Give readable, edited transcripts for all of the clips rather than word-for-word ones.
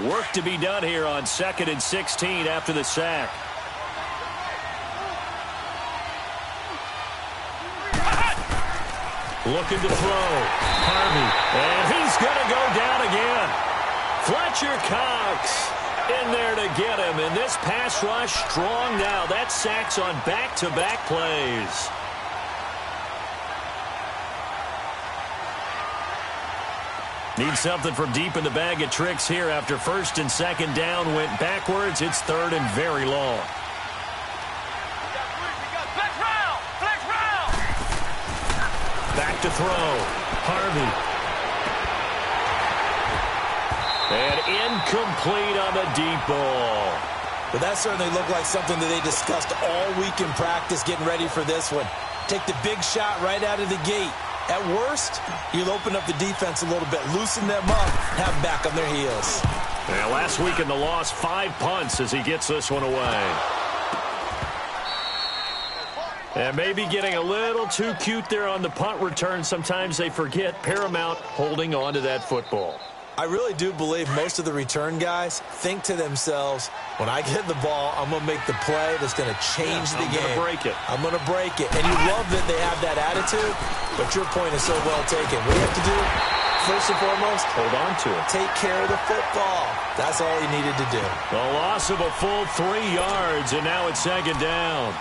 Work to be done here on 2nd and 16 after the sack. Looking to throw. Harvey. And he's going to go down again. Fletcher Cox in there to get him. And this pass rush strong now. That's sacks on back-to-back plays. Need something from deep in the bag of tricks here after 1st and 2nd down went backwards. It's 3rd and very long. Back to throw. Harvey. And incomplete on the deep ball. But that certainly looked like something that they discussed all week in practice getting ready for this one. Take the big shot right out of the gate. At worst, you'll open up the defense a little bit, loosen them up, have them back on their heels. Yeah, last week in the loss, 5 punts as he gets this one away. And maybe getting a little too cute there on the punt return. Sometimes they forget paramount holding on to that football. I really do believe most of the return guys think to themselves, when I get the ball, I'm going to make the play that's going to change the game. I'm going to break it. I'm going to break it. And you love that they have that attitude, but your point is so well taken. What you have to do, first and foremost, hold on to it. Take care of the football. That's all he needed to do. The loss of a full 3 yards, and now it's 2nd down.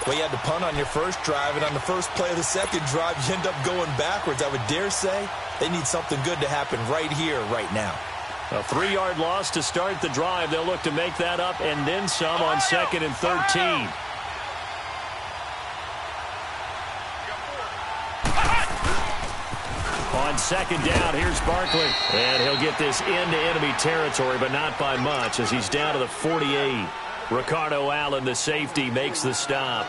Well, you had to punt on your first drive, and on the first play of the second drive, you end up going backwards. I would dare say they need something good to happen right here, right now. A 3-yard loss to start the drive. They'll look to make that up and then some on 2nd and 13. On 2nd down, here's Barkley. And he'll get this into enemy territory, but not by much as he's down to the 48. Ricardo Allen, the safety, makes the stop.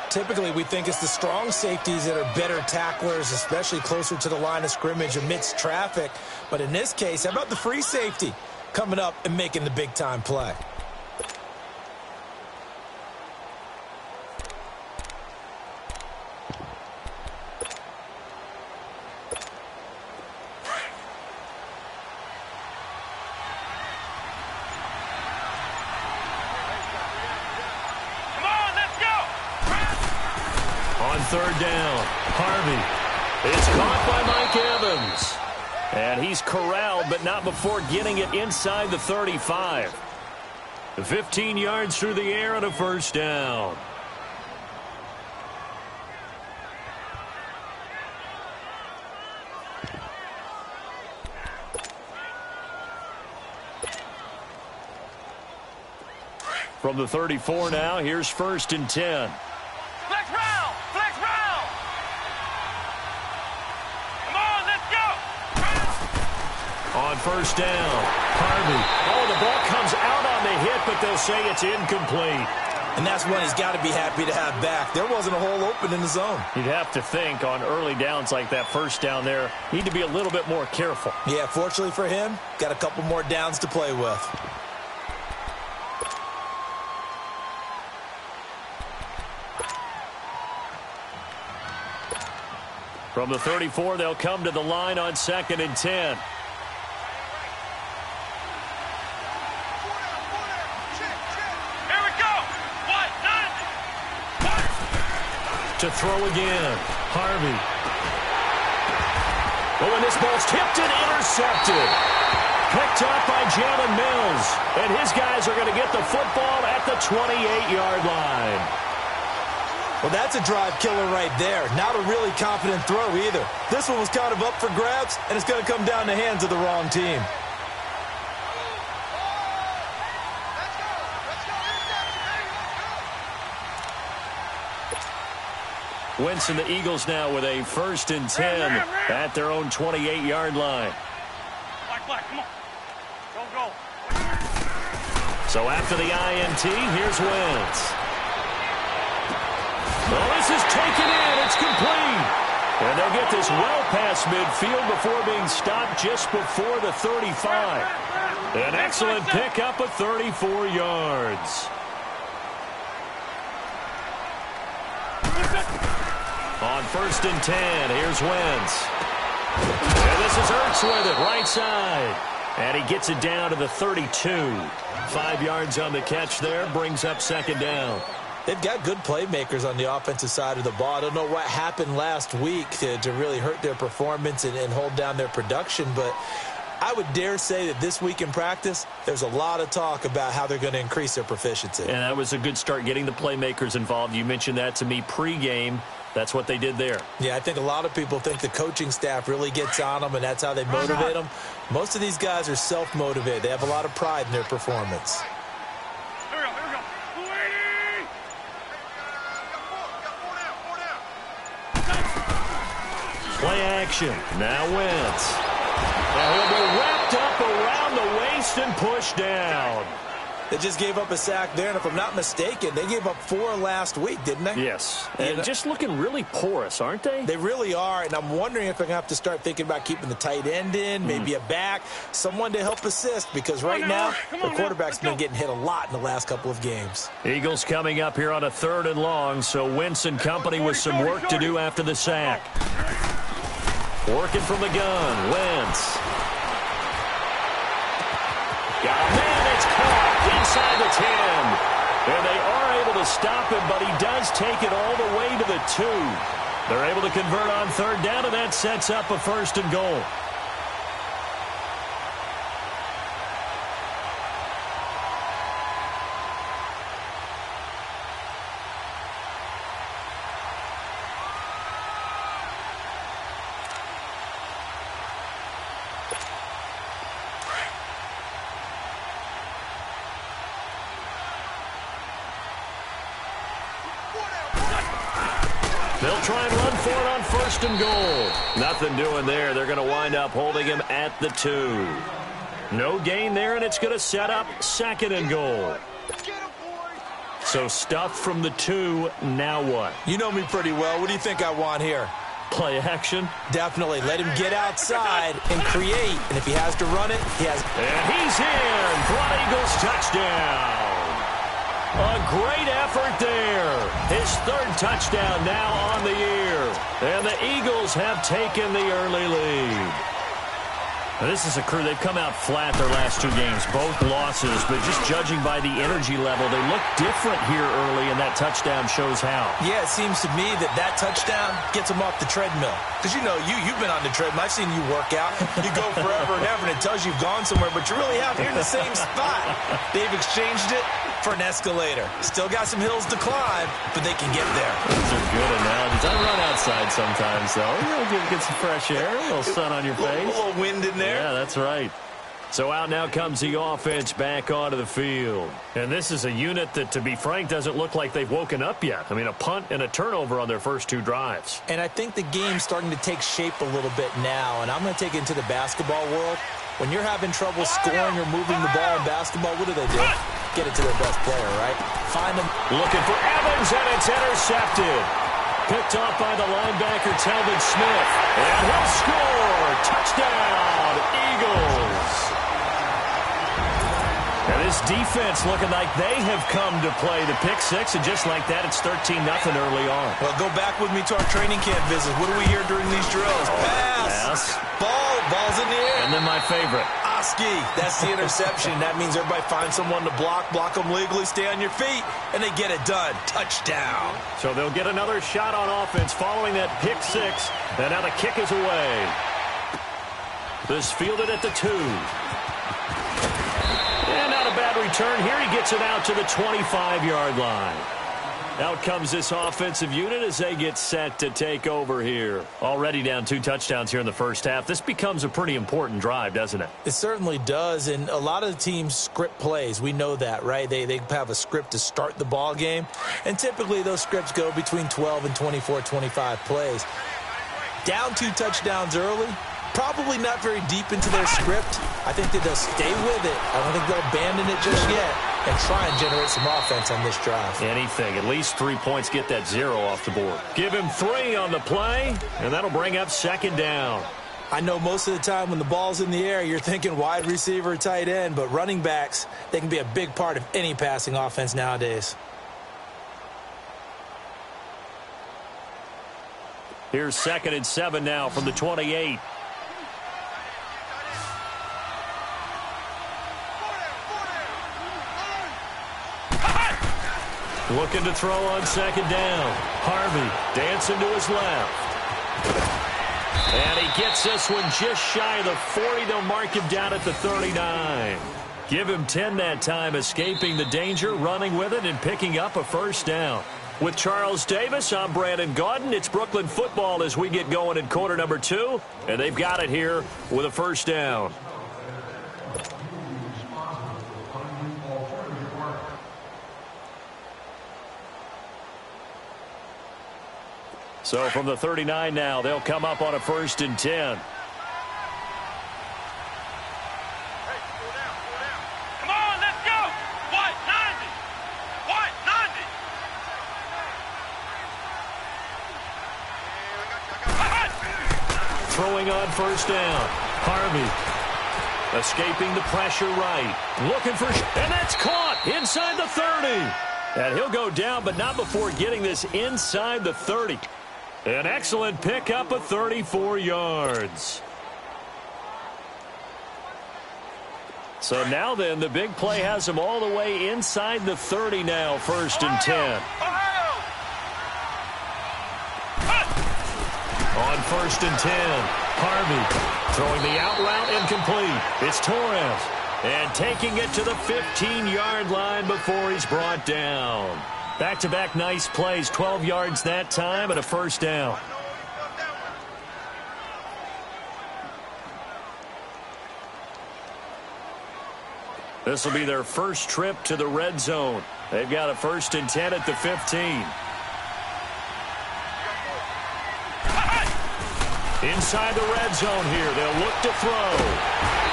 Typically, we think it's the strong safeties that are better tacklers, especially closer to the line of scrimmage amidst traffic. But in this case, how about the free safety coming up and making the big-time play? On 3rd down, Harvey is caught by Mike Evans. And he's corralled, but not before getting it inside the 35. 15 yards through the air and a 1st down. From the 34 now, here's 1st and 10. Flex round! Flex round! Come on, let's go! On 1st down, Harvey. Oh, the ball comes out on the hit, but they'll say it's incomplete. And that's one he's got to be happy to have back. There wasn't a hole open in the zone. You'd have to think on early downs like that 1st down there, need to be a little bit more careful. Yeah, fortunately for him, got a couple more downs to play with. From the 34, they'll come to the line on 2nd and 10. Here we go! What? None! To throw again, Harvey. Oh, and this ball's tipped and intercepted. Picked up by Jalen Mills. And his guys are going to get the football at the 28-yard line. Well, that's a drive killer right there. Not a really confident throw either. This one was kind of up for grabs, and it's going to come down the hands of the wrong team. Wentz and the Eagles now with a 1st and 10 at their own 28-yard line. Black, come on. Go. So after the INT, here's Wentz. Well, this is taken in. It's complete. And they'll get this well past midfield before being stopped just before the 35. An excellent pickup of 34 yards. On 1st and 10, here's Wentz. And this is Ertz with it, right side. And he gets it down to the 32. 5 yards on the catch there, brings up second down. They've got good playmakers on the offensive side of the ball. I don't know what happened last week to really hurt their performance and hold down their production, but I would dare say that this week in practice, there's a lot of talk about how they're going to increase their proficiency. And that was a good start, getting the playmakers involved. You mentioned that to me pregame. That's what they did there. Yeah, I think a lot of people think the coaching staff really gets on them, and that's how they motivate them. Most of these guys are self-motivated. They have a lot of pride in their performance. Play action. Now Wentz. Now he'll be wrapped up around the waist and pushed down. They just gave up a sack there, and if I'm not mistaken, they gave up 4 last week, didn't they? Yes. And just looking really porous, aren't they? They really are, and I'm wondering if they're going to have to start thinking about keeping the tight end in, maybe a back, someone to help assist, because right now, the quarterback's been getting hit a lot in the last couple of games. Eagles coming up here on a 3rd and long, so Wentz and company with some work to do after the sack. Working from the gun, Wentz. Got a man, it's caught inside the 10. And they are able to stop him, but he does take it all the way to the 2. They're able to convert on 3rd down, and that sets up a 1st and goal. They'll try and run for it on 1st and goal. Nothing doing there. They're going to wind up holding him at the 2. No gain there, and it's going to set up 2nd and goal. So stuffed from the 2. Now what? You know me pretty well. What do you think I want here? Play action? Definitely. Let him get outside and create. And if he has to run it, he has. And he's in. Broad Eagles touchdown. A great effort there. His 3rd touchdown now on the year. And the Eagles have taken the early lead. Now, this is a crew. They've come out flat their last 2 games, both losses, but just judging by the energy level, they look different here early, and that touchdown shows how. Yeah, it seems to me that touchdown gets them off the treadmill. Because, you know, you've been on the treadmill. I've seen you work out. You go forever and ever, and it tells you you've gone somewhere, but you're really out here in the same spot. They've exchanged it for an escalator. Still got some hills to climb, but they can get there. Those are good analogies. I run outside sometimes, though. You know, get some fresh air, a little sun on your face. A little wind in there. Yeah, that's right. So out now comes the offense back onto the field. And this is a unit that, to be frank, doesn't look like they've woken up yet. I mean, a punt and a turnover on their first 2 drives. And I think the game's starting to take shape a little bit now, and I'm going to take it into the basketball world. When you're having trouble scoring or moving the ball in basketball, what do? Get it to their best player, right? Find them. Looking for Evans, and it's intercepted. Picked off by the linebacker, Telvin Smith. And he'll score. Touchdown, Eagles. And this defense looking like they have come to play the pick 6, and just like that, it's 13-0 early on. Well, go back with me to our training camp visit. What do we hear during these drills? Pass. Ball's in the air. And then my favorite. Oski. That's the interception. That means everybody finds someone to block them legally, stay on your feet, and they get it done. Touchdown. So they'll get another shot on offense following that pick 6, and now the kick is away. This fielded at the 2. And not a bad return here. He gets it out to the 25-yard line. Out comes this offensive unit as they get set to take over here. Already down 2 touchdowns here in the first half. This becomes a pretty important drive, doesn't it? It certainly does, and a lot of the teams script plays. We know that, right? They have a script to start the ball game, and typically those scripts go between 12 and 24, 25 plays. Down 2 touchdowns early, probably not very deep into their script. I think that they'll stay with it. I don't think they'll abandon it just yet and try and generate some offense on this drive. Anything. At least 3 points, get that 0 off the board. Give him 3 on the play, and that'll bring up 2nd down. I know most of the time when the ball's in the air, you're thinking wide receiver, tight end, but running backs, they can be a big part of any passing offense nowadays. Here's 2nd and 7 now from the 28. Looking to throw on second down. Harvey dancing to his left. And he gets this one just shy of the 40. They'll mark him down at the 39. Give him 10 that time, escaping the danger, running with it, and picking up a first down. With Charles Davis, I'm Brandon Gaudin. It's Brooklyn football as we get going in quarter number 2. And they've got it here with a first down. So from the 39 now, they'll come up on a 1st and 10. Come on, let's go. What? 90. What? 90. Throwing on first down. Harvey escaping the pressure right. Looking for, and that's caught inside the 30. And he'll go down, but not before getting this inside the 30. An excellent pickup of 34 yards. So now then, the big play has him all the way inside the 30 now, 1st and 10. On 1st and 10, Harvey throwing the out route incomplete. It's Torres. And taking it to the 15-yard line before he's brought down. Back-to-back nice plays, 12 yards that time and a first down. This will be their first trip to the red zone. They've got a 1st and 10 at the 15. Inside the red zone here, they'll look to throw.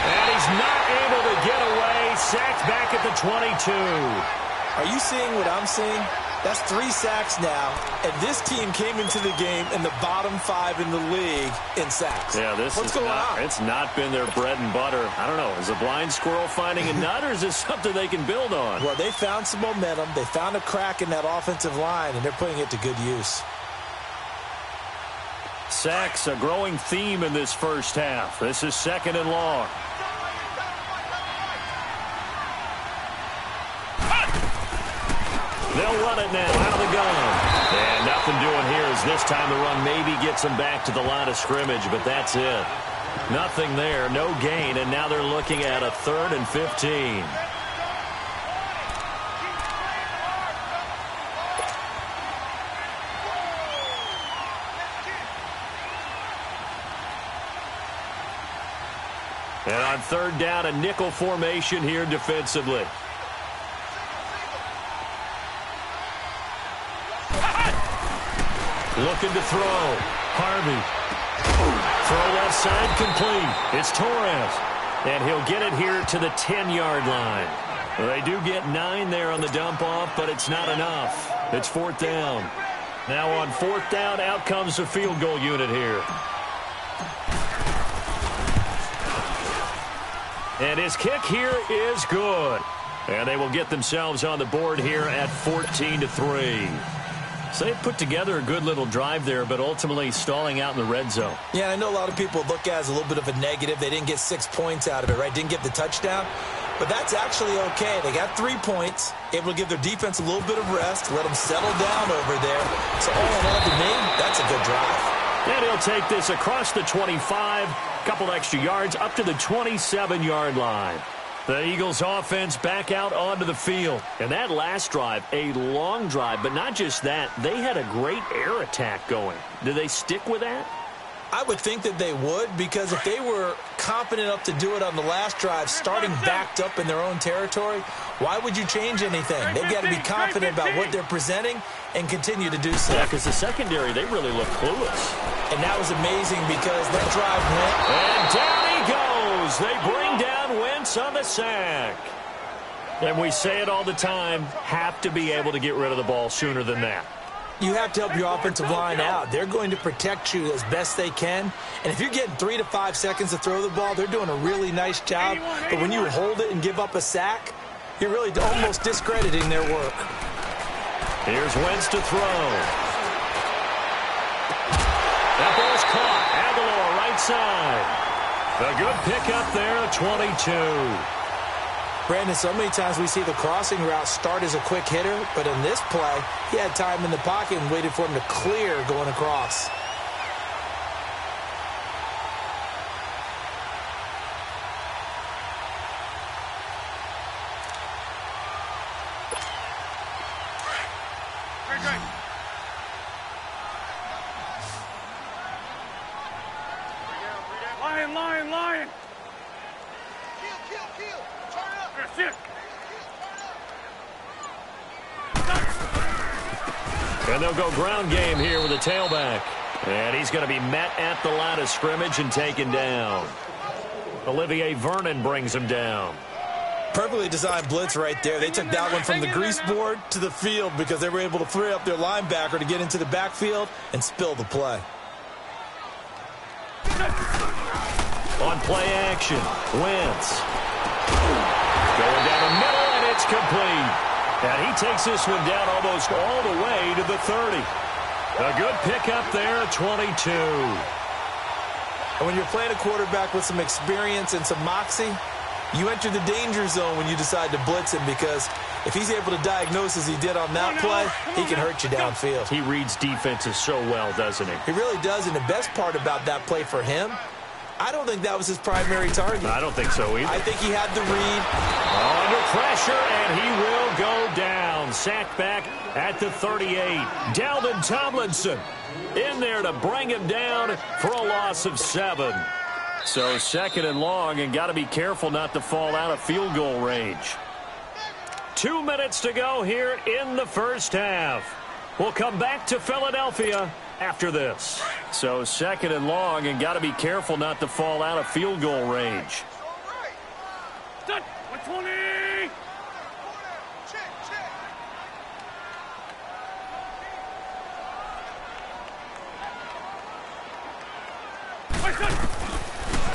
And he's not able to get away. Sacked back at the 22. Are you seeing what I'm seeing? That's 3 sacks now, and this team came into the game in the bottom 5 in the league in sacks. Yeah, what's going on? It's not been their bread and butter. I don't know. Is a blind squirrel finding a nut, or is this something they can build on? Well, they found some momentum. They found a crack in that offensive line, and they're putting it to good use. Sacks, a growing theme in this first half. This is 2nd and long. They'll run it now out of the gun. And nothing doing here as this time the run maybe gets them back to the line of scrimmage, but that's it. Nothing there, no gain, and now they're looking at a 3rd and 15. And on 3rd down, a nickel formation here defensively. Looking to throw. Harvey. Throw left side complete. It's Torres. And he'll get it here to the 10-yard line. Well, they do get 9 there on the dump off, but it's not enough. It's 4th down. Now on 4th down, out comes the field goal unit here. And his kick here is good. And they will get themselves on the board here at 14-3. So they put together a good little drive there, but ultimately stalling out in the red zone. Yeah, I know a lot of people look at it as a little bit of a negative. They didn't get 6 points out of it, right? Didn't get the touchdown. But that's actually okay. They got 3 points, able to give their defense a little bit of rest, let them settle down over there. So all in all, to me, that's a good drive. And he'll take this across the 25, couple extra yards, up to the 27-yard line. The Eagles offense back out onto the field. And that last drive, a long drive, but not just that. They had a great air attack going. Do they stick with that? I would think that they would, because if they were confident enough to do it on the last drive, starting backed up in their own territory, why would you change anything? They've got to be confident about what they're presenting and continue to do so. Yeah, because the secondary, they really look clueless. And that was amazing because that drive went. And down he goes. They bring down Wentz on the sack. And we say it all the time, have to be able to get rid of the ball sooner than that. You have to help your offensive line out. They're going to protect you as best they can. And if you're getting 3 to 5 seconds to throw the ball, they're doing a really nice job. But when you hold it and give up a sack, you're really almost discrediting their work. Here's Wentz to throw. That ball's caught. Aguilar right side. A good pickup there, 22. Brandon, so many times we see the crossing route start as a quick hitter, but in this play, he had time in the pocket and waited for him to clear going across. Lion! Kill! Turn up! That's it! And they'll go ground game here with a tailback. And he's going to be met at the line of scrimmage and taken down. Olivier Vernon brings him down. Perfectly designed blitz right there. They took that one from the grease board to the field because they were able to free up their linebacker to get into the backfield and spill the play. On play action, Wentz. Going down the middle, and it's complete. And he takes this one down almost all the way to the 30. A good pickup there, 22. And when you're playing a quarterback with some experience and some moxie, you enter the danger zone when you decide to blitz him, because if he's able to diagnose as he did on that play, he can hurt you downfield. He reads defenses so well, doesn't he? He really does, and the best part about that play for him, I don't think that was his primary target. I don't think so either. I think he had the read. Under pressure, and he will go down. Sacked back at the 38. Dalvin Tomlinson in there to bring him down for a loss of 7. So 2nd and long, and got to be careful not to fall out of field goal range. 2 minutes to go here in the first half. We'll come back to Philadelphia after this. So 2nd and long, and got to be careful not to fall out of field goal range. Done. 120. Check.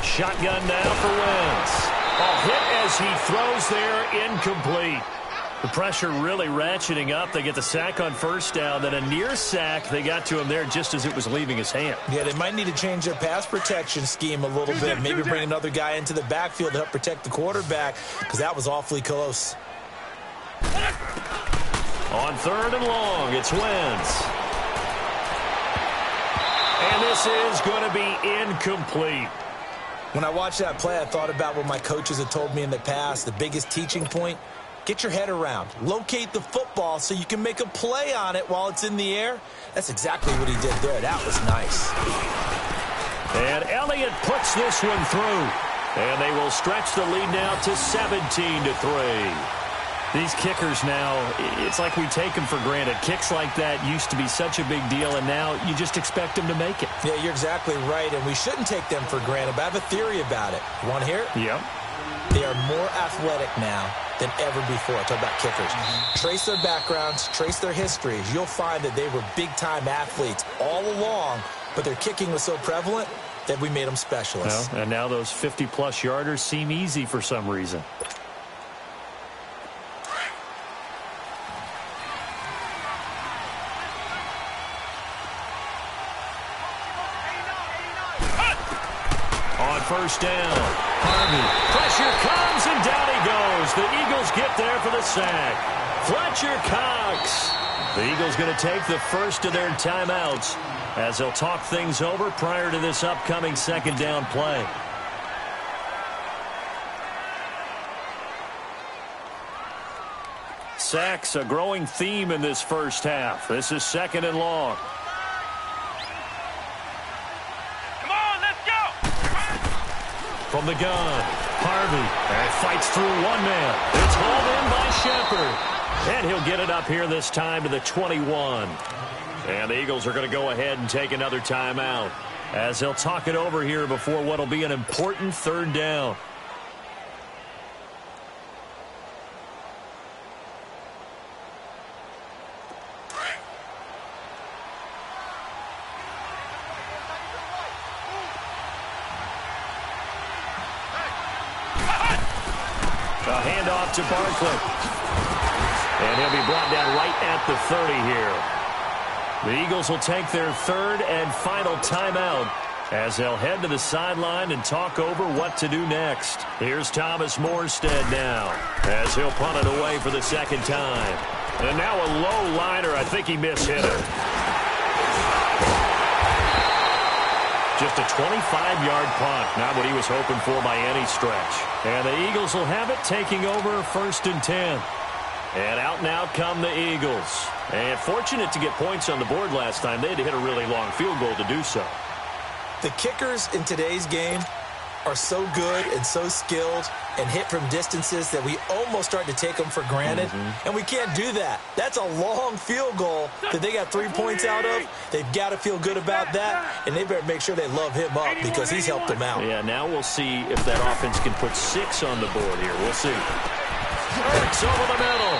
Shotgun now for Wentz. A hit as he throws there, incomplete. The pressure really ratcheting up. They get the sack on first down. Then a near sack. They got to him there just as it was leaving his hand. Yeah, they might need to change their pass protection scheme a little bit. Maybe bring another guy into the backfield to help protect the quarterback, because that was awfully close. On 3rd and long, it's Wentz. And this is going to be incomplete. When I watched that play, I thought about what my coaches had told me in the past. The biggest teaching point: get your head around. Locate the football so you can make a play on it while it's in the air. That's exactly what he did there. That was nice. And Elliott puts this one through. And they will stretch the lead now to 17-3. These kickers now, it's like we take them for granted. Kicks like that used to be such a big deal, and now you just expect them to make it. Yeah, you're exactly right, and we shouldn't take them for granted, but I have a theory about it. You want to hear it? Yep. They are more athletic now than ever before. I talk about kickers. Trace their backgrounds, trace their histories. You'll find that they were big-time athletes all along, but their kicking was so prevalent that we made them specialists. Well, and now those 50-plus yarders seem easy for some reason. On first down, Harvey. Pressure comes, and down he goes. The Eagles get there for the sack. Fletcher Cox. The Eagles going to take the first of their timeouts as they'll talk things over prior to this upcoming 2nd down play. Sacks, a growing theme in this first half. This is 2nd and long. Come on, let's go. From the gun, Harvey, and fights through one man. It's hauled in by Shepard. And he'll get it up here this time to the 21. And the Eagles are going to go ahead and take another timeout as they'll talk it over here before what will be an important 3rd down. A handoff to Barkley. And he'll be brought down right at the 30 here. The Eagles will take their 3rd and final timeout as they'll head to the sideline and talk over what to do next. Here's Thomas Morstead now as he'll punt it away for the second time. And now a low liner. I think he mishit it. Just a 25-yard punt. Not what he was hoping for by any stretch. And the Eagles will have it, taking over 1st and 10. And out come the Eagles. And fortunate to get points on the board last time. They had to hit a really long field goal to do so. The kickers in today's game are so good and so skilled and hit from distances that we almost start to take them for granted. And we can't do that. That's a long field goal that they got 3 points out of. They've got to feel good about that, and they better make sure they love him up because he's helped them out. Yeah, now we'll see if that offense can put 6 on the board here. We'll see. Burks over the middle.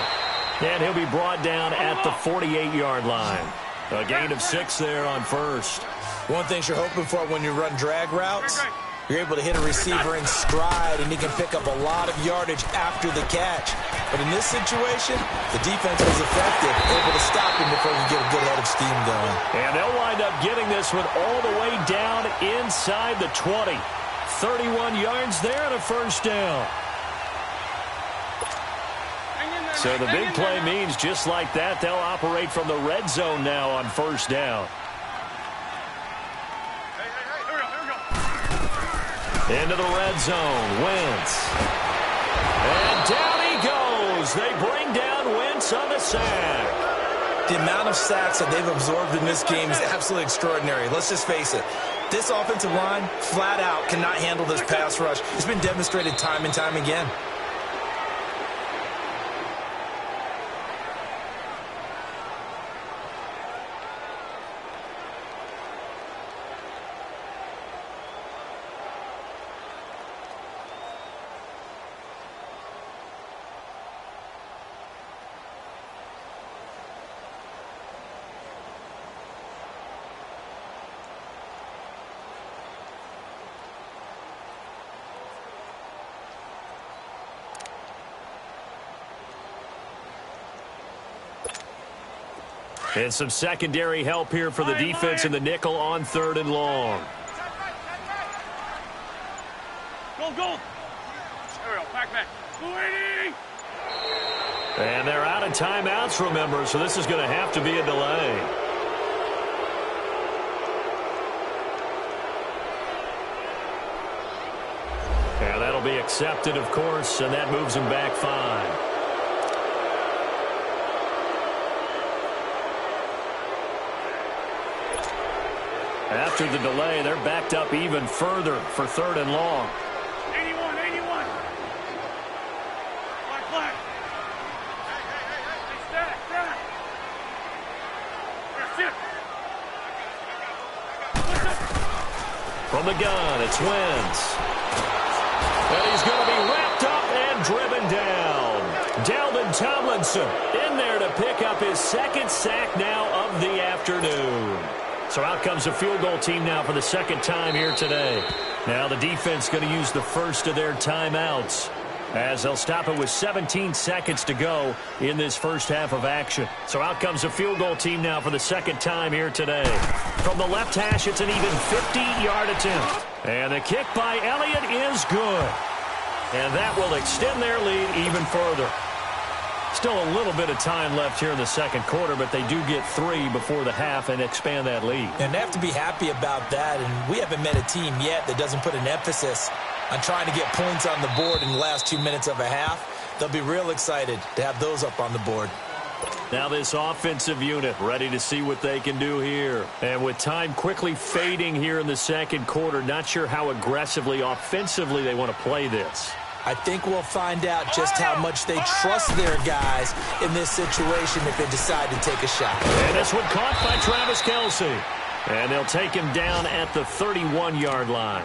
And he'll be brought down at the 48-yard line. A gain of 6 there on first. One thing you're hoping for when you run drag routes, you're able to hit a receiver in stride, and he can pick up a lot of yardage after the catch. But in this situation, the defense was effective, able to stop him before he get a good head of steam going. And they'll wind up getting this one all the way down inside the 20. 31 yards there and a first down. So the big play means just like that, they'll operate from the red zone now on first down. Into the red zone, Wentz. And down he goes. They bring down Wentz on the sack. The amount of sacks that they've absorbed in this game is absolutely extraordinary. Let's just face it. This offensive line, flat out, cannot handle this pass rush. It's been demonstrated time and time again. And some secondary help here for the defense in the nickel on 3rd and long. Go, go. There we go. Back. And they're out of timeouts, remember, so this is going to have to be a delay. And that'll be accepted, of course, and that moves him back 5. After the delay, they're backed up even further for 3rd and long. 81. Flag. Hey, stack. Sit. From the gun, it's Wentz. And he's going to be wrapped up and driven down. Dalvin Tomlinson in there to pick up his 2nd sack now of the afternoon. So out comes the field goal team now for the 2nd time here today. Now the defense going to use the first of their timeouts as they'll stop it with 17 seconds to go in this first half of action. So out comes the field goal team now for the 2nd time here today. From the left hash, it's an even 50-yard attempt. And the kick by Elliott is good. And that will extend their lead even further. Still a little bit of time left here in the 2nd quarter, but they do get 3 before the half and expand that lead. And they have to be happy about that, and we haven't met a team yet that doesn't put an emphasis on trying to get points on the board in the last 2 minutes of a half. They'll be real excited to have those up on the board. Now this offensive unit ready to see what they can do here. And with time quickly fading here in the 2nd quarter, not sure how aggressively, offensively they want to play this. I think we'll find out just how much they trust their guys in this situation if they decide to take a shot. And this one caught by Travis Kelce. And they'll take him down at the 31-yard line.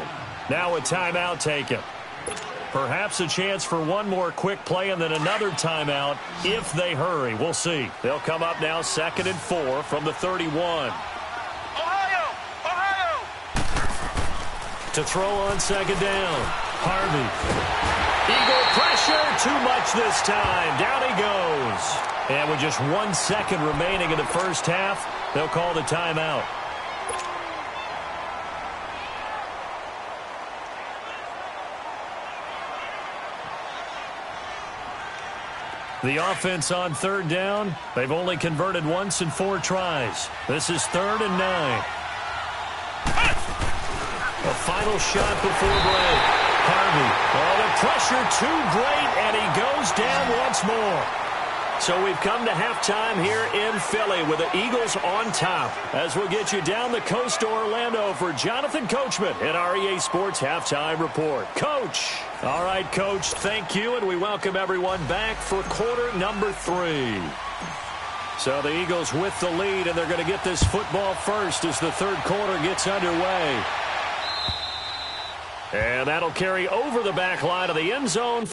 Now a timeout taken. Perhaps a chance for one more quick play and then another timeout if they hurry. We'll see. They'll come up now 2nd and 4 from the 31. Ohio! To throw on 2nd down. Harvey. Eagle pressure, too much this time. Down he goes. And with just 1 second remaining in the first half, they'll call the timeout. The offense on third down, they've only converted once in 4 tries. This is 3rd and 9. A final shot before break. Harvey. Oh, the pressure too great, and he goes down once more. So we've come to halftime here in Philly with the Eagles on top. As we'll get you down the coast to Orlando for Jonathan Coachman in our EA Sports Halftime Report. Coach. All right, Coach, thank you, and we welcome everyone back for quarter number 3. So the Eagles with the lead, and they're going to get this football first as the third quarter gets underway. And that'll carry over the back line of the end zone.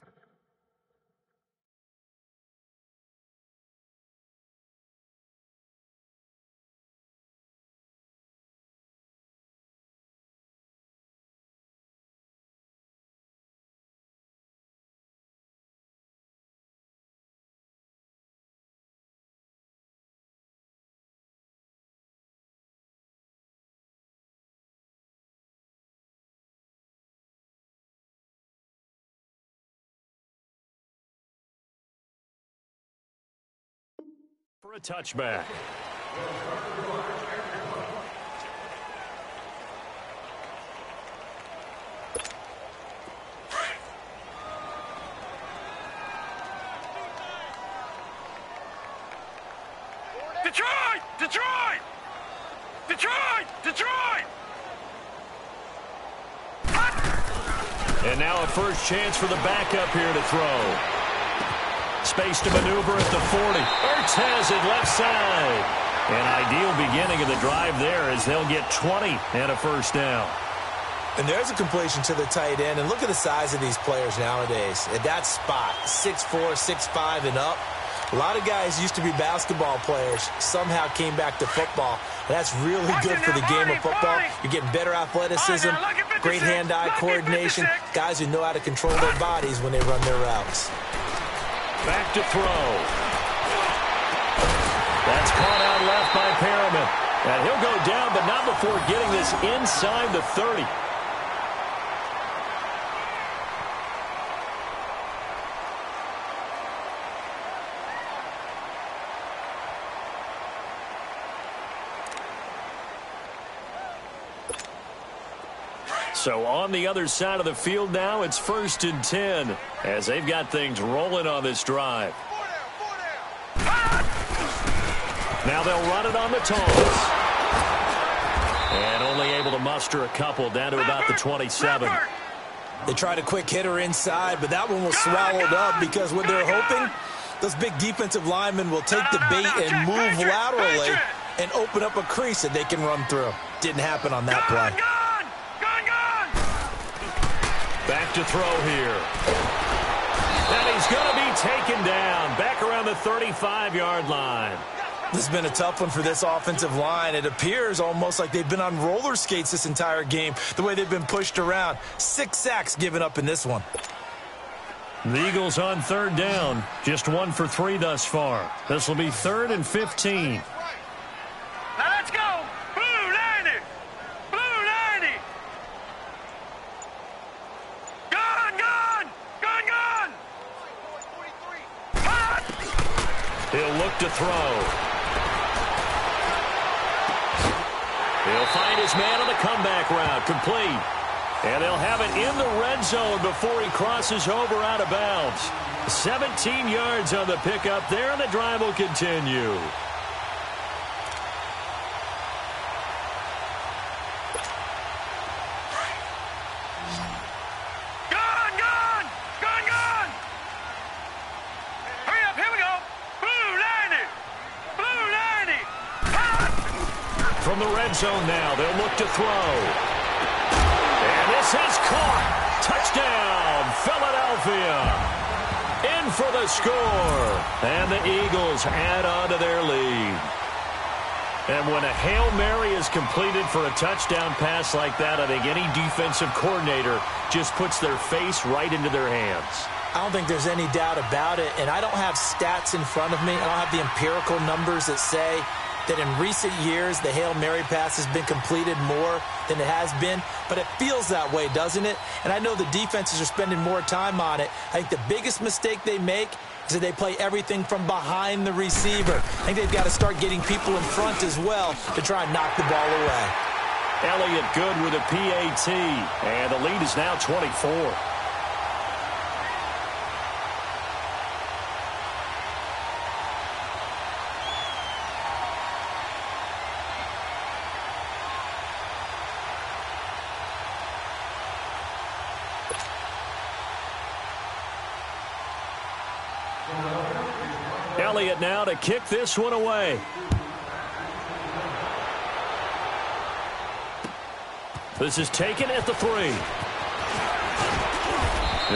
For a touchback. Detroit! Detroit! Detroit! Detroit! And now a first chance for the backup here to throw. Space to maneuver at the 40. Ertz has it left side. An ideal beginning of the drive there as they'll get 20 and a first down. And there's a completion to the tight end. And look at the size of these players nowadays. At that spot, 6'4", 6'5", and up. A lot of guys used to be basketball players, somehow came back to football. And that's really good for the game of football. You're getting better athleticism, great hand-eye coordination, guys who know how to control their bodies when they run their routes. Back to throw. That's caught out left by Perriman. And he'll go down, but not before getting this inside the 30. So on the other side of the field now, it's 1st and 10 as they've got things rolling on this drive. Now they'll run it on the toss. And only able to muster a couple down to about the 27. They tried a quick hitter inside, but that one was swallowed up because what they're hoping, those big defensive linemen will take the bait and move laterally and open up a crease that they can run through. Didn't happen on that play. Back to throw here. And he's going to be taken down back around the 35-yard line. This has been a tough one for this offensive line. It appears almost like they've been on roller skates this entire game, the way they've been pushed around. 6 sacks given up in this one. The Eagles on third down, just 1 for 3 thus far. This will be 3rd and 15. Now let's go! Blue 90! Blue 90! Gun! He'll look to throw. He'll find his man on the comeback route, complete. And they'll have it in the red zone before he crosses over out of bounds. 17 yards on the pickup there, and the drive will continue. Hurry up, here we go. Blue 90. Blue 90. From the red zone now, they'll look to throw. And this is caught. Touchdown, Philadelphia. In for the score. And the Eagles add on to their lead. And when a Hail Mary is completed for a touchdown pass like that, I think any defensive coordinator just puts their face right into their hands. I don't think there's any doubt about it, and I don't have stats in front of me. I don't have the empirical numbers that say that in recent years the Hail Mary pass has been completed more than it has been, but it feels that way, doesn't it? And I know the defenses are spending more time on it. I think the biggest mistake they make is that they play everything from behind the receiver. I think they've got to start getting people in front as well to try and knock the ball away. Elliott good with a PAT, and the lead is now 24. Elliott now to kick this one away. This is taken at the 3.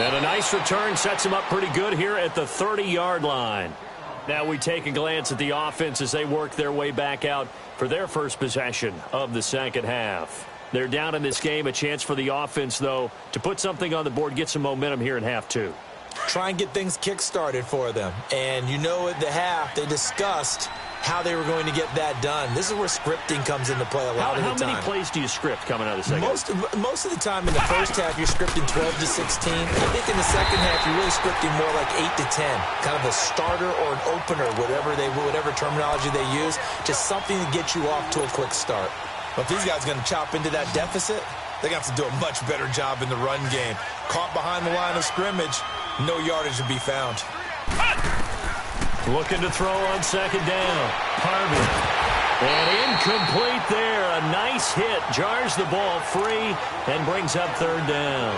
And a nice return sets him up pretty good here at the 30-yard line. Now we take a glance at the offense as they work their way back out for their first possession of the second half. They're down in this game. A chance for the offense, though, to put something on the board, get some momentum here in half 2. Try and get things kick-started for them. And you know at the half, they discussed how they were going to get that done. This is where scripting comes into play a lot of the time. How many plays do you script coming out of the second half? Most of the time in the first half, you're scripting 12 to 16. I think in the second half, you're really scripting more like 8 to 10. Kind of a starter or an opener, whatever terminology they use. Just something to get you off to a quick start. But if these guys are going to chop into that deficit, they're going to have to do a much better job in the run game. Caught behind the line of scrimmage, no yardage to be found. Looking to throw on second down. Harvey. And incomplete there. A nice hit. Jars the ball free and brings up third down.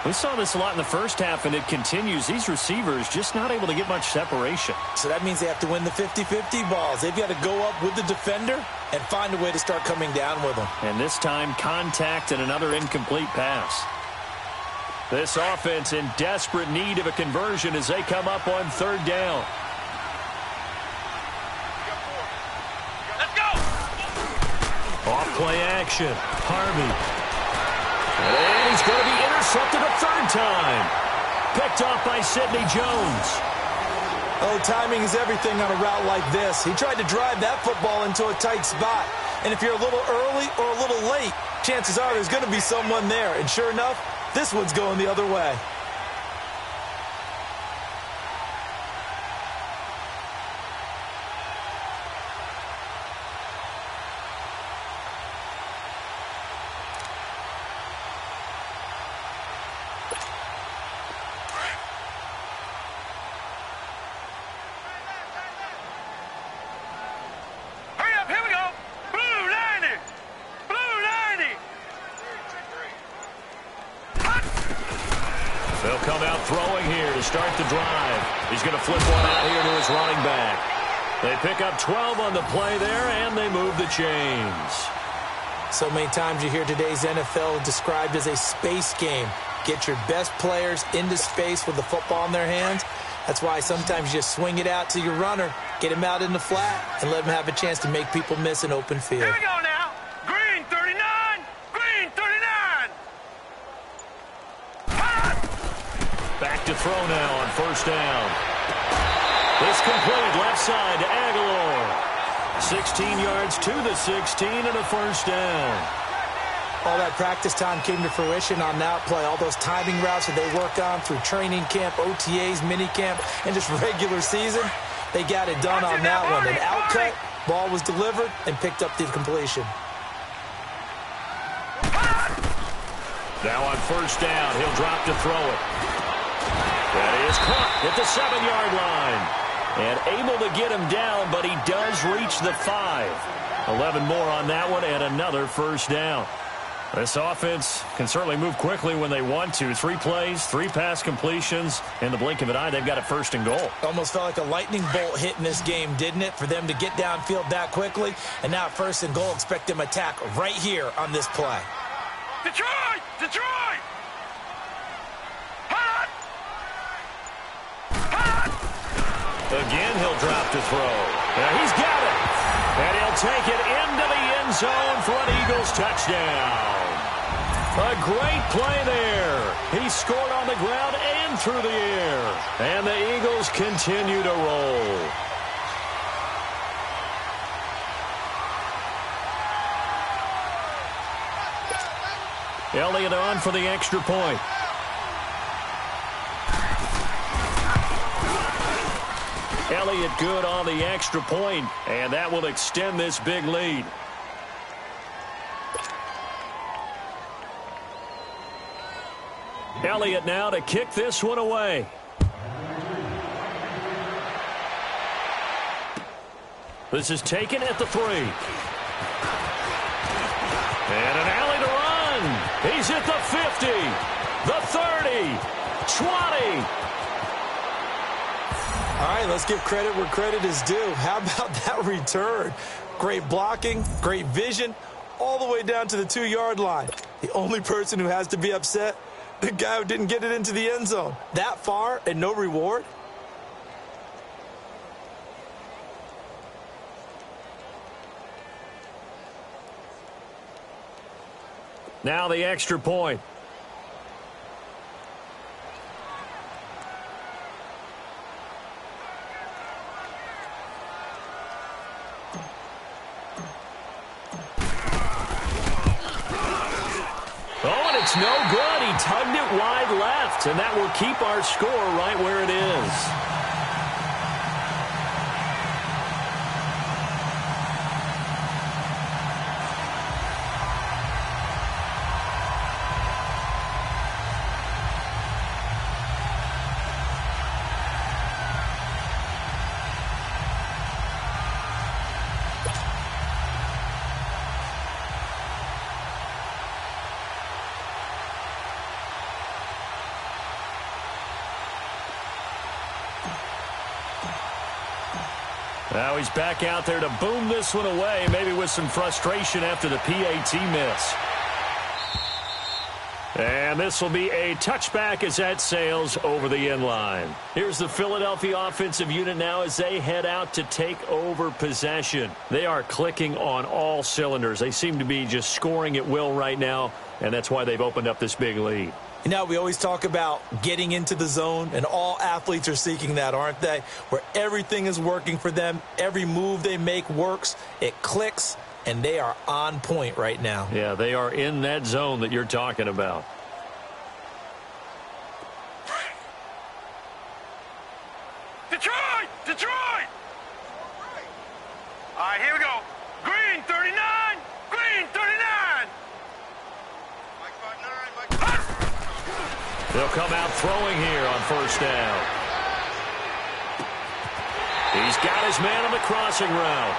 We saw this a lot in the first half, and it continues. These receivers just not able to get much separation. So that means they have to win the 50-50 balls. They've got to go up with the defender and find a way to start coming down with them. And this time, contact and another incomplete pass. This offense in desperate need of a conversion as they come up on third down. Let's go! Off play action. Harvey. And he's going to be intercepted a third time. Picked off by Sidney Jones. Oh, timing is everything on a route like this. He tried to drive that football into a tight spot. And if you're a little early or a little late, chances are there's going to be someone there. And sure enough, this one's going the other way. Hurry up, here we go! Blue 90! Blue 90! They'll come out throwing here to start the drive. He's going to flip one out here to his running back. They pick up 12 on the play there, and they move the chains. So many times you hear today's NFL described as a space game. Get your best players into space with the football in their hands. That's why sometimes you just swing it out to your runner, get him out in the flat, and let him have a chance to make people miss an open field. Here we go now! Green 39! Green 39! Back to throw now on first down. It's complete left side to Aguilar. 16 yards to the 16 and a first down. All that practice time came to fruition on that play. All those timing routes that they work on through training camp, OTAs, mini camp, and just regular season, they got it done on that one. An outcut, ball was delivered, and picked up the completion. Now on first down, he'll drop to throw it. That is caught at the 7-yard line. And able to get him down, but he does reach the 5. 11 more on that one, and another first down. This offense can certainly move quickly when they want to. 3 plays, 3 pass completions. In the blink of an eye, they've got a first and goal. Almost felt like a lightning bolt hit in this game, didn't it? For them to get downfield that quickly. And now first and goal, expect them to attack right here on this play. Detroit! Detroit! Hot! Hot! Again, he'll drop to throw. And he's got it. And he'll take it into the end zone for an Eagles touchdown. A great play there. He scored on the ground and through the air. And the Eagles continue to roll. Elliott on for the extra point. Elliott good on the extra point, and that will extend this big lead. Elliott now to kick this one away. This is taken at the 3. And an alley to run. He's at the 50, the 30, 20. All right, let's give credit where credit is due. How about that return? Great blocking, great vision, all the way down to the 2-yard line. The only person who has to be upset, the guy who didn't get it into the end zone. That far and no reward? Now the extra point. It's no good. He tugged it wide left, and that will keep our score right where it is. Now he's back out there to boom this one away, maybe with some frustration after the PAT miss. And this will be a touchback as that sails over the end line. Here's the Philadelphia offensive unit now as they head out to take over possession. They are clicking on all cylinders. They seem to be just scoring at will right now, and that's why they've opened up this big lead. You know, we always talk about getting into the zone, and all athletes are seeking that, aren't they? Where everything is working for them, every move they make works, it clicks, and they are on point right now. Yeah, they are in that zone that you're talking about. Detroit! Detroit! All right, here we go. Green 39! Green 39! They'll come out throwing here on first down. He's got his man on the crossing route.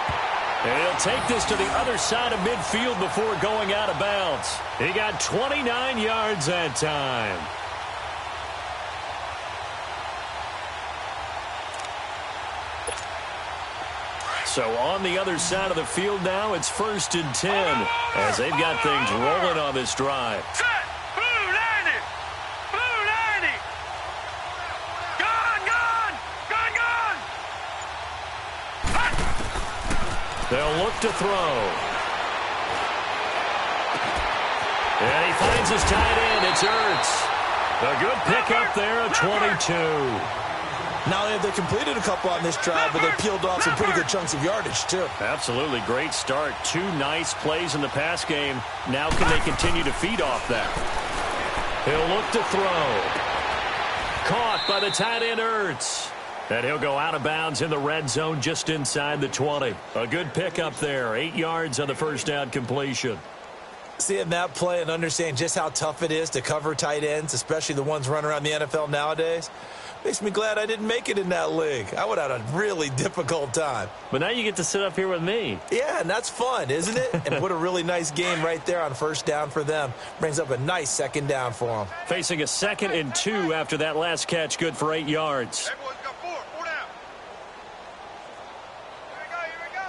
And he'll take this to the other side of midfield before going out of bounds. He got 29 yards that time. So on the other side of the field now, it's 1st and 10 as they've got things rolling on this drive. They'll look to throw. And he finds his tight end. It's Ertz. A good pickup there at 22. Not only have they completed a couple on this drive, but they peeled off some pretty good chunks of yardage, too. Absolutely. Great start. 2 nice plays in the pass game. Now can they continue to feed off that? He'll look to throw. Caught by the tight end, Ertz. And he'll go out of bounds in the red zone just inside the 20. A good pickup there. 8 yards on the first down completion. Seeing that play and understanding just how tough it is to cover tight ends, especially the ones running around the NFL nowadays, makes me glad I didn't make it in that league. I would have had a really difficult time. But now you get to sit up here with me. Yeah, and that's fun, isn't it? And what a really nice game right there on first down for them. Brings up a nice second down for them. Facing a 2nd and 2 after that last catch, good for 8 yards. Everyone's got 4 down. Here we go.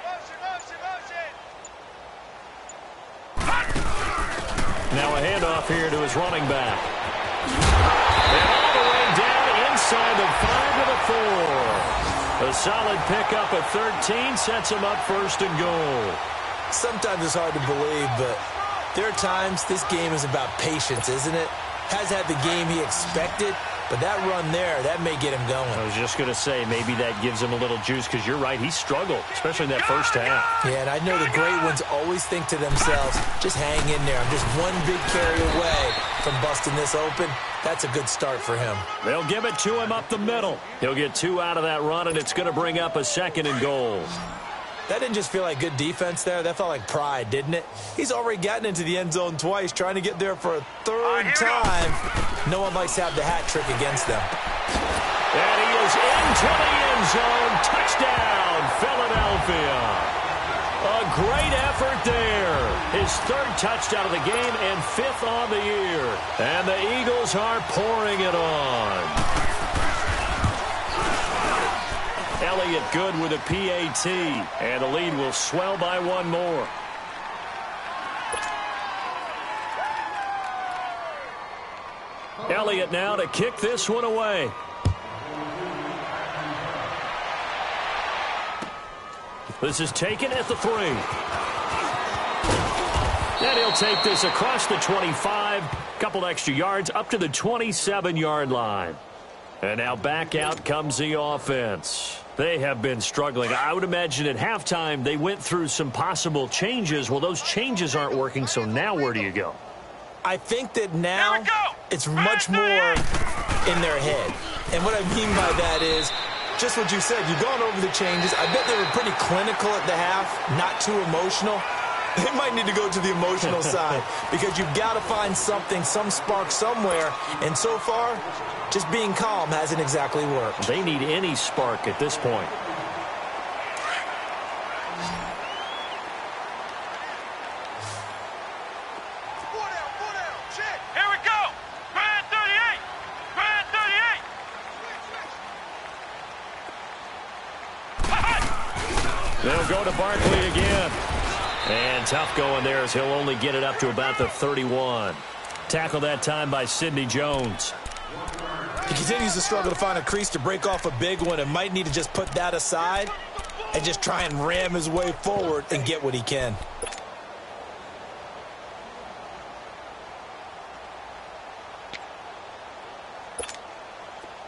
Motion. Now a handoff here to his running back. And all the way down inside the 5 to the 4. A solid pickup at 13 sets him up 1st and goal. Sometimes it's hard to believe, but there are times this game is about patience, isn't it? Has had the game he expected, But that run there, that may get him going. I was just going to say, maybe that gives him a little juice, because you're right, he struggled, especially in that first half. Yeah, and I know the great ones always think to themselves, just hang in there. I'm just one big carry away from busting this open. That's a good start for him. They'll give it to him up the middle. He'll get 2 out of that run, and it's going to bring up a 2nd and goal. That didn't just feel like good defense there. That felt like pride, didn't it? He's already gotten into the end zone twice, trying to get there for a 3rd time. No one likes to have the hat trick against them. And he is into the end zone. Touchdown, Philadelphia. A great effort there. His 3rd touchdown of the game and 5th on the year. And the Eagles are pouring it on. Elliott good with a PAT, and the lead will swell by 1 more. Elliott now to kick this one away. This is taken at the 3. And he'll take this across the 25, couple extra yards up to the 27-yard line. And now back out comes the offense. They have been struggling. I would imagine at halftime they went through some possible changes. Well, those changes aren't working, so now where do you go? I think that now it's much more in their head. And what I mean by that is just what you said. You've gone over the changes. I bet they were pretty clinical at the half, not too emotional. They might need to go to the emotional side because you've got to find something, some spark somewhere. And so far, just being calm hasn't exactly worked. They need any spark at this point. Here we go. Brand 38. Brand 38. They'll go to Barkley again. And tough going there as he'll only get it up to about the 31. Tackle that time by Sidney Jones. He continues to struggle to find a crease to break off a big one and might need to just put that aside and just try and ram his way forward and get what he can.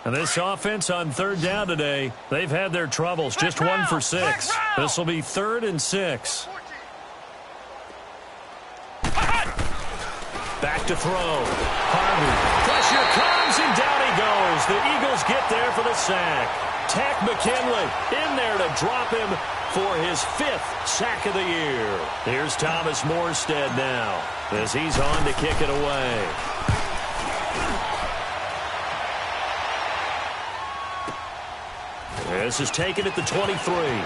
And this offense on 3rd down today, they've had their troubles. Just 1 for 6. This will be 3rd and 6. Back to throw. Harvey. Pressure comes, and down he goes. The Eagles get there for the sack. Tack McKinley in there to drop him for his 5th sack of the year. Here's Thomas Morstead now as he's on to kick it away. This is taken at the 23.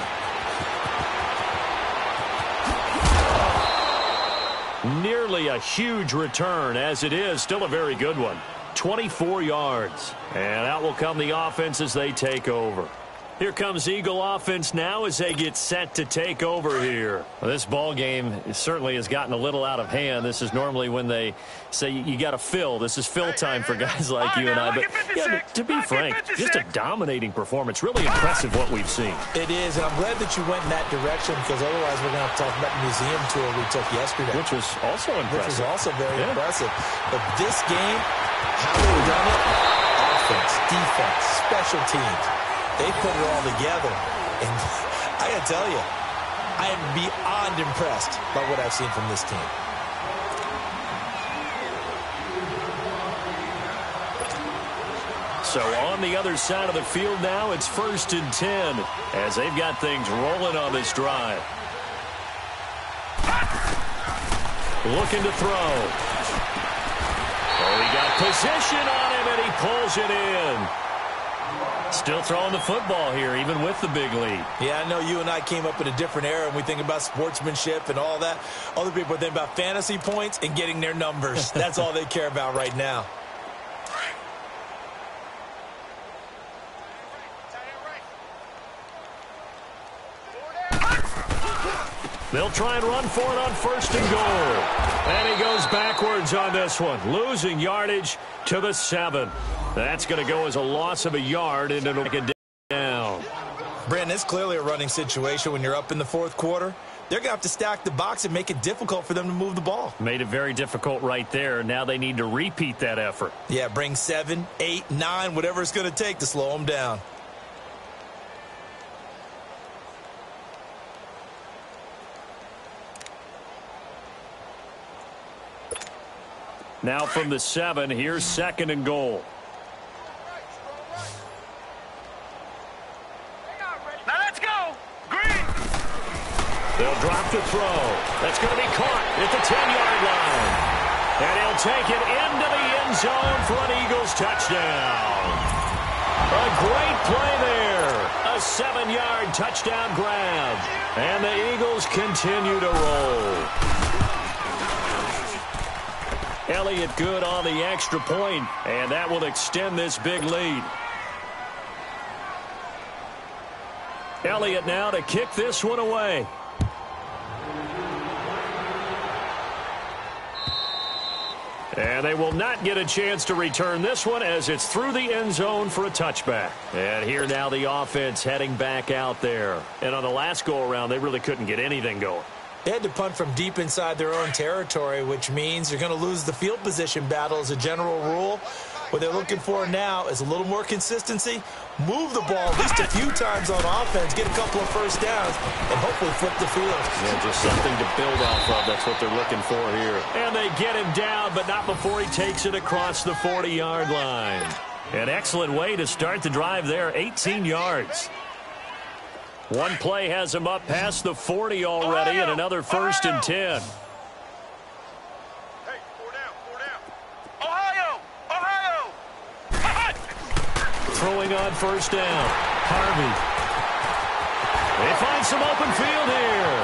Nearly a huge return, as it is still a very good one. 24 yards. And out will come the offense as they take over. Here comes Eagle offense now as they get set to take over here. Well, this ball game certainly has gotten a little out of hand. This is normally when they say you got to fill. This is fill time for guys like you and I. But yeah, to be frank, just a dominating performance. Really impressive what we've seen. It is, and I'm glad that you went in that direction because otherwise we're going to have to talk about the museum tour we took yesterday. Which was also impressive. Which was also very impressive. But this game, how they've done it, offense, defense, special teams. They put it all together, and I got to tell you, I am beyond impressed by what I've seen from this team. So on the other side of the field now, it's 1st and 10 as they've got things rolling on this drive. Looking to throw. Oh, he got position on him, and he pulls it in. Still throwing the football here, even with the big lead. Yeah, I know you and I came up in a different era, and we think about sportsmanship and all that. Other people think about fantasy points and getting their numbers. That's all they care about right now. They'll try and run for it on 1st and goal. And he goes backwards on this one, losing yardage to the 7. That's going to go as a loss of a yard, and it'll get down. Brandon, it's clearly a running situation when you're up in the 4th quarter. they're going to have to stack the box and make it difficult for them to move the ball. Made it very difficult right there. Now they need to repeat that effort. Yeah, bring 7, 8, 9, whatever it's going to take to slow them down. Now from the 7, here's 2nd and goal. Now let's go. Green. They'll drop the throw. That's going to be caught at the 10-yard line. And he'll take it into the end zone for an Eagles touchdown. A great play there. A 7-yard touchdown grab. And the Eagles continue to roll. Elliott good on the extra point, and that will extend this big lead. Elliott now to kick this one away. And they will not get a chance to return this one as it's through the end zone for a touchback. And here now the offense heading back out there. And on the last go-around, they really couldn't get anything going. They had to punt from deep inside their own territory, which means you're going to lose the field position battle as a general rule. What they're looking for now is a little more consistency, move the ball at least a few times on offense, get a couple of first downs, and hopefully flip the field. Yeah, just something to build off of. That's what they're looking for here. And they get him down, but not before he takes it across the 40-yard line. An excellent way to start the drive there, 18 yards. One play has him up past the 40 already, and another 1st and 10. Hey, 4 down. Ohio. Throwing on 1st down. Harvey. They find some open field here.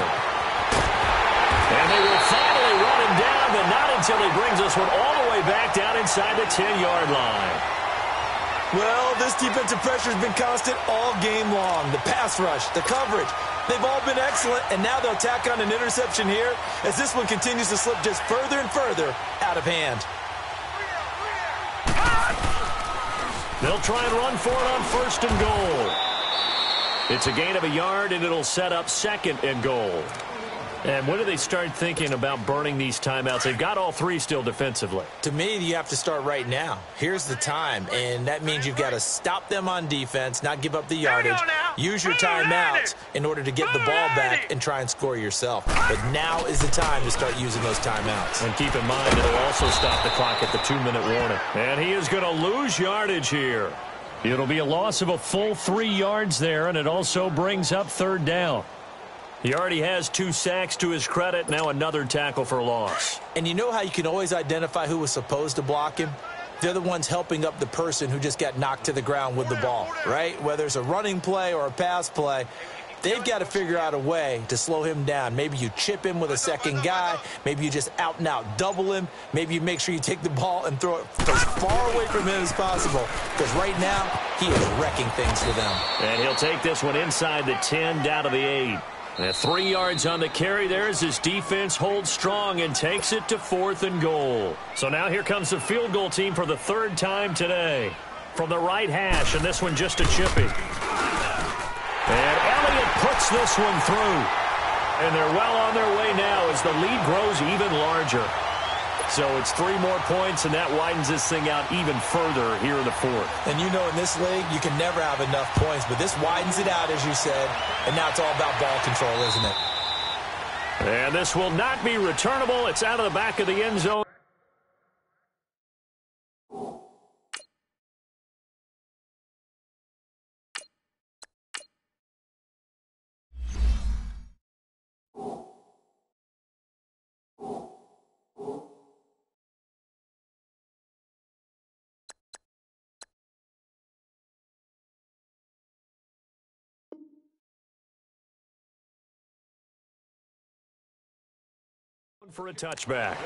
And they will finally run him down, but not until he brings this one all the way back down inside the 10-yard line. Well, this defensive pressure has been constant all game long. The pass rush, the coverage, they've all been excellent, and now they'll tack on an interception here as this one continues to slip just further and further out of hand. They'll try and run for it on 1st and goal. It's a gain of a yard, and it'll set up 2nd and goal. And when do they start thinking about burning these timeouts? They've got all 3 still defensively. To me, you have to start right now. Here's the time, and that means you've got to stop them on defense, not give up the yardage, use your timeouts in order to get the ball back and try and score yourself. But now is the time to start using those timeouts. And keep in mind, it'll also stop the clock at the 2-minute warning. And he is going to lose yardage here. It'll be a loss of a full 3 yards there, and it also brings up 3rd down. He already has 2 sacks to his credit. Now another tackle for loss. And you know how you can always identify who was supposed to block him? They're the ones helping up the person who just got knocked to the ground with the ball, right? Whether it's a running play or a pass play, they've got to figure out a way to slow him down. Maybe you chip him with a second guy. Maybe you just out-and-out double him. Maybe you make sure you take the ball and throw it as far away from him as possible. Because right now, he is wrecking things for them. And he'll take this one inside the 10 down to the 8. And 3 yards on the carry there as his defense holds strong and takes it to 4th and goal. So now here comes the field goal team for the 3rd time today. From the right hash, and this one just a chippy. And Elliott puts this one through. And they're well on their way now as the lead grows even larger. So it's 3 more points, and that widens this thing out even further here in the 4th. And you know in this league, you can never have enough points, but this widens it out, as you said, and now it's all about ball control, isn't it? And this will not be returnable. It's out of the back of the end zone. For a touchback.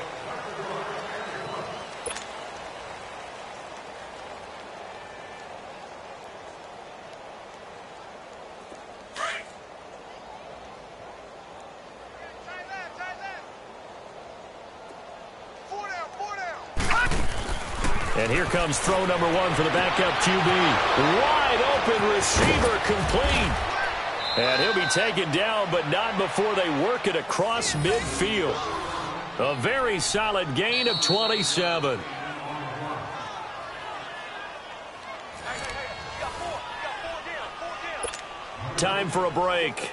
And here comes throw number 1 for the backup QB. Wide open receiver complete. And he'll be taken down, but not before they work it across midfield. A very solid gain of 27. Time for a break.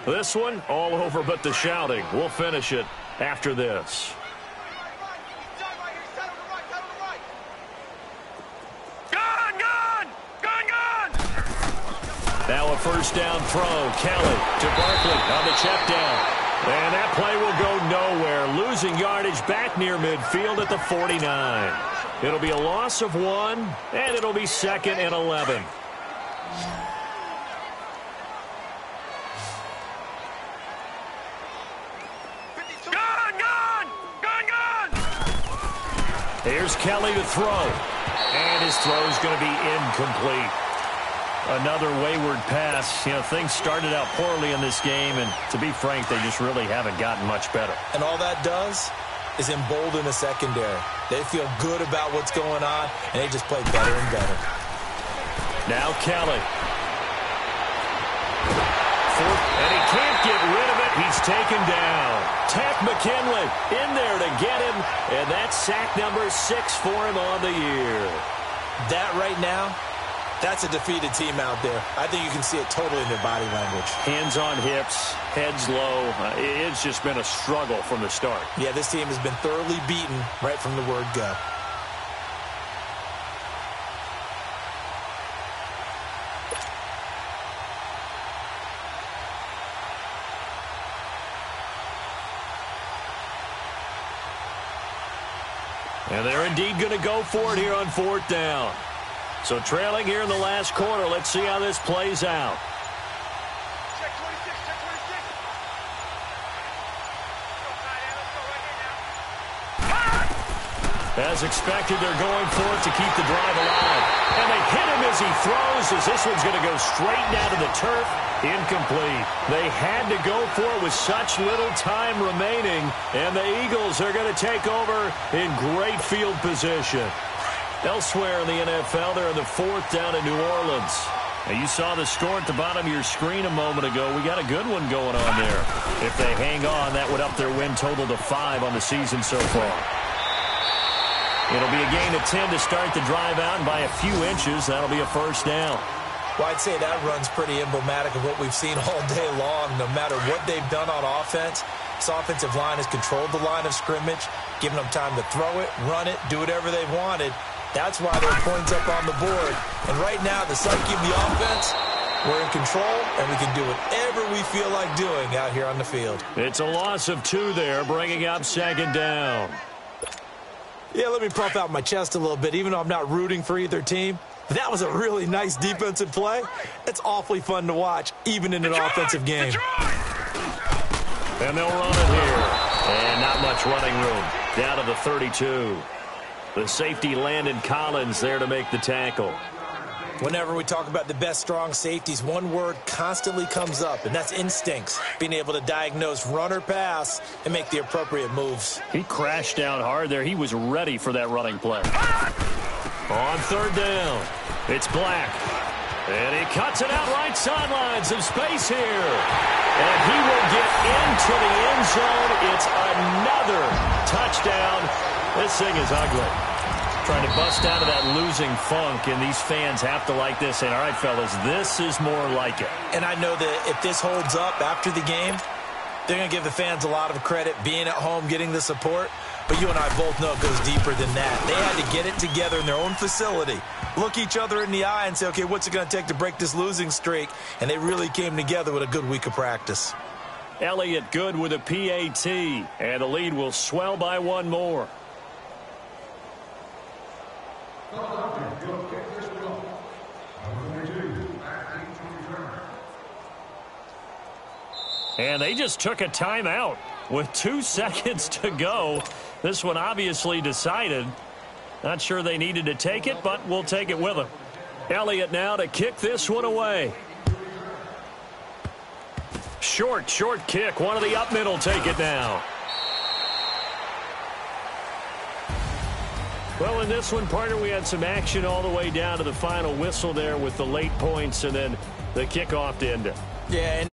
This one, all over but the shouting. We'll finish it after this. Now a first down throw. Kelly to Barkley on the check down. And that play will go nowhere. Losing yardage back near midfield at the 49. It'll be a loss of 1, and it'll be 2nd and 11. Here's Kelly to throw. And his throw is going to be incomplete. Another wayward pass. You know, things started out poorly in this game, and to be frank, they just really haven't gotten much better. And all that does is embolden the secondary. They feel good about what's going on, and they just play better and better. Now Kelly. And he can't get rid of it. He's taken down. Tech McKinley in there to get him, and that's sack number 6 for him on the year. That right now, that's a defeated team out there. I think you can see it totally in their body language. Hands on hips, heads low. It's just been a struggle from the start. Yeah, this team has been thoroughly beaten right from the word go. And they're indeed going to go for it here on 4th down. So trailing here in the last quarter. Let's see how this plays out. Check 26, check 26. As expected, they're going for it to keep the drive alive. And they hit him as he throws, as this one's going to go straight down to the turf. Incomplete. They had to go for it with such little time remaining. And the Eagles are going to take over in great field position. Elsewhere in the NFL, they're in the 4th down in New Orleans. Now, you saw the score at the bottom of your screen a moment ago. We got a good one going on there. If they hang on, that would up their win total to 5 on the season so far. It'll be a gain of 10 to start the drive out, and by a few inches, that'll be a first down. Well, I'd say that run's pretty emblematic of what we've seen all day long. No matter what they've done on offense, this offensive line has controlled the line of scrimmage, given them time to throw it, run it, do whatever they wanted. That's why there are points up on the board. And right now, the psyche of the offense, we're in control, and we can do whatever we feel like doing out here on the field. It's a loss of 2 there, bringing up 2nd down. Yeah, let me puff out my chest a little bit, even though I'm not rooting for either team. That was a really nice defensive play. It's awfully fun to watch, even in an offensive game. And they'll run it here. And not much running room. Down to the 32. The safety Landon Collins there to make the tackle. Whenever we talk about the best strong safeties, one word constantly comes up, and that's instincts. Being able to diagnose run or pass and make the appropriate moves. He crashed down hard there. He was ready for that running play. On 3rd down, it's Black. And he cuts it out right sideline. Some space here. And he will get into the end zone. It's another touchdown. This thing is ugly. Trying to bust out of that losing funk, and these fans have to like this. And all right, fellas, this is more like it. And I know that if this holds up after the game, they're going to give the fans a lot of credit being at home, getting the support. But you and I both know it goes deeper than that. They had to get it together in their own facility, look each other in the eye and say, okay, what's it going to take to break this losing streak? And they really came together with a good week of practice. Elliott good with a PAT, and the lead will swell by 1 more. And they just took a timeout with 2 seconds to go. This one obviously decided. Not sure they needed to take it, but we'll take it with them. Elliott now to kick this one away. Short kick. One of the up middle take it now. Well, in this one, partner, we had some action all the way down to the final whistle there with the late points and then the kickoff to end it. Yeah, and